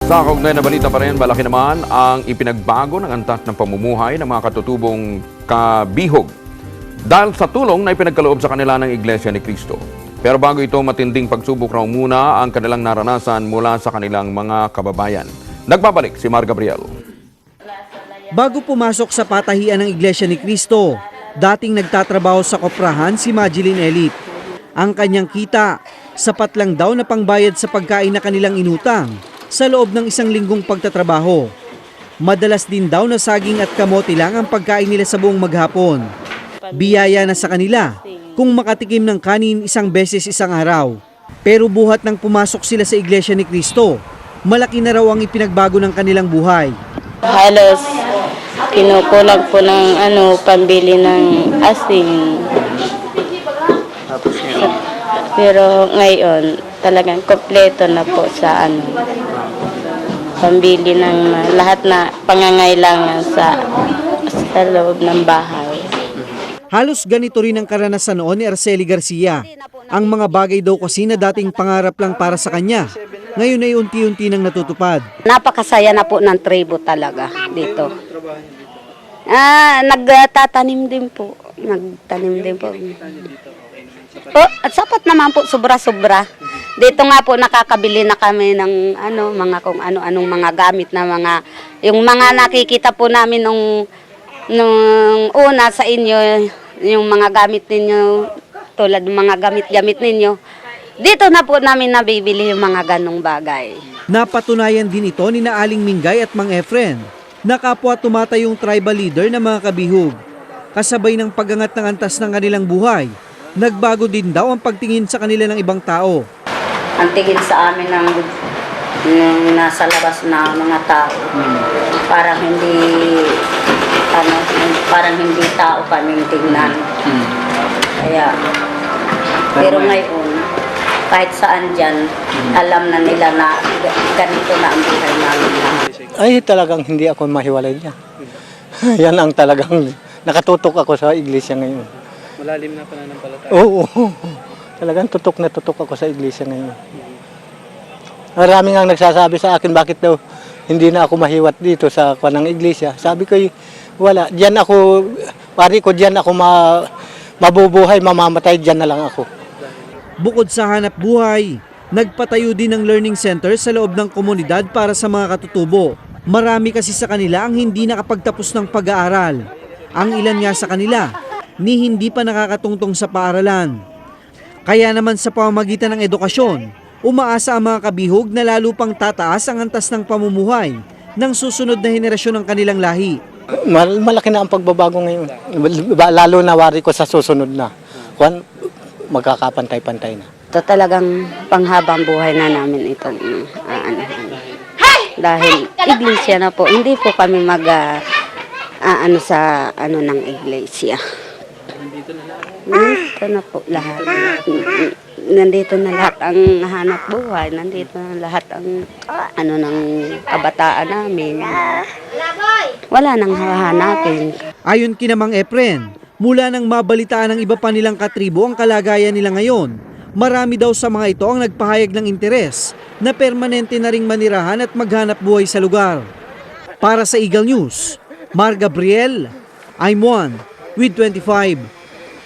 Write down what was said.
Sa kaugnay na balita pa rin, malaki naman ang ipinagbago ng antas ng pamumuhay ng mga katutubong kabihog dahil sa tulong na ipinagkaloob sa kanila ng Iglesia ni Cristo. Pero bago ito, matinding pagsubok raw muna ang kanilang naranasan mula sa kanilang mga kababayan. Nagbabalik si Mar Gabriel. Bago pumasok sa patahian ng Iglesia ni Cristo, dating nagtatrabaho sa koprahan si Majeline Elite. Ang kanyang kita, sapat lang daw na pangbayad sa pagkain na kanilang inutang sa loob ng isang linggong pagtatrabaho. Madalas din daw na saging at kamote lang ang pagkain nila sa buong maghapon. Biyaya na sa kanila kung makatikim ng kanin isang beses isang araw. Pero buhat nang pumasok sila sa Iglesia ni Cristo, malaki na raw ang ipinagbago ng kanilang buhay. Halos kinukulang po ng pambili ng asin. Pero ngayon, talagang kompleto na po sa pambili ng lahat na pangangailangan sa loob ng bahay. Halos ganito rin ang karanasan noon ni Arcely Garcia. Ang mga bagay daw kasi na dating pangarap lang para sa kanya, ngayon ay unti-unti nang natutupad. Napakasaya na po ng tribo talaga dito. Nagtatanim din po. Nagtanim din po. At sapat naman po, sobra-sobra. Dito nga po nakakabili na kami ng mga kung ano-anong mga gamit na yung mga nakikita po namin nung una sa inyo, yung mga gamit ninyo, tulad ng mga gamit-gamit ninyo. Dito na po namin nabibili yung mga ganong bagay. Napatunayan din ito ni Aling Mingay at Mang Efren, na kapwa tumatayong tribal leader ng mga kabihog. Kasabay ng pagangat ng antas ng kanilang buhay, nagbago din daw ang pagtingin sa kanila ng ibang tao. Ang tingin sa amin ng nasa labas na mga tao, parang hindi tao kaming tingnan. Kaya, pero ngayon, kahit saan dyan, alam na nila na ganito na ang buhay namin. Ay, talagang hindi ako mahiwalay niya. Yan ang talagang nakatutok ako sa iglesia ngayon. Malalim na pananampalataya. Oo. Talagang tutok na tutok ako sa iglesia ngayon. Maraming ang nagsasabi sa akin bakit daw hindi na ako mahiwat dito sa kanang iglesia. Sabi ko, wala. Diyan ako, pari ko diyan ako mabubuhay, mamamatay, diyan na lang ako. Bukod sa hanap buhay, nagpatayo din ng learning center sa loob ng komunidad para sa mga katutubo. Marami kasi sa kanila ang hindi nakapagtapos ng pag-aaral. Ang ilan nga sa kanila, ni hindi pa nakakatungtong sa paaralan. Kaya naman sa pamamagitan ng edukasyon, umaasa ang mga kabihog na lalo pang tataas ang antas ng pamumuhay ng susunod na henerasyon ng kanilang lahi. Malaki na ang pagbabago ngayon. Lalo na wari ko sa susunod na. Magkakapantay-pantay na. Ito talagang panghabang buhay na namin itong dahil iglesia na po, hindi po kami sa ng iglesia. Nandito na po lahat. Nandito na lahat ang hanap buhay. Nandito na lahat ang ng kabataan namin. Wala nang hahanapin. Ayon kina Mang Efren, mula nang mabalitaan ng iba pa nilang katribo ang kalagayan nila ngayon, marami daw sa mga ito ang nagpahayag ng interes na permanente na ring manirahan at maghanap buhay sa lugar. Para sa Eagle News, Mar Gabriel, I'm One with 25.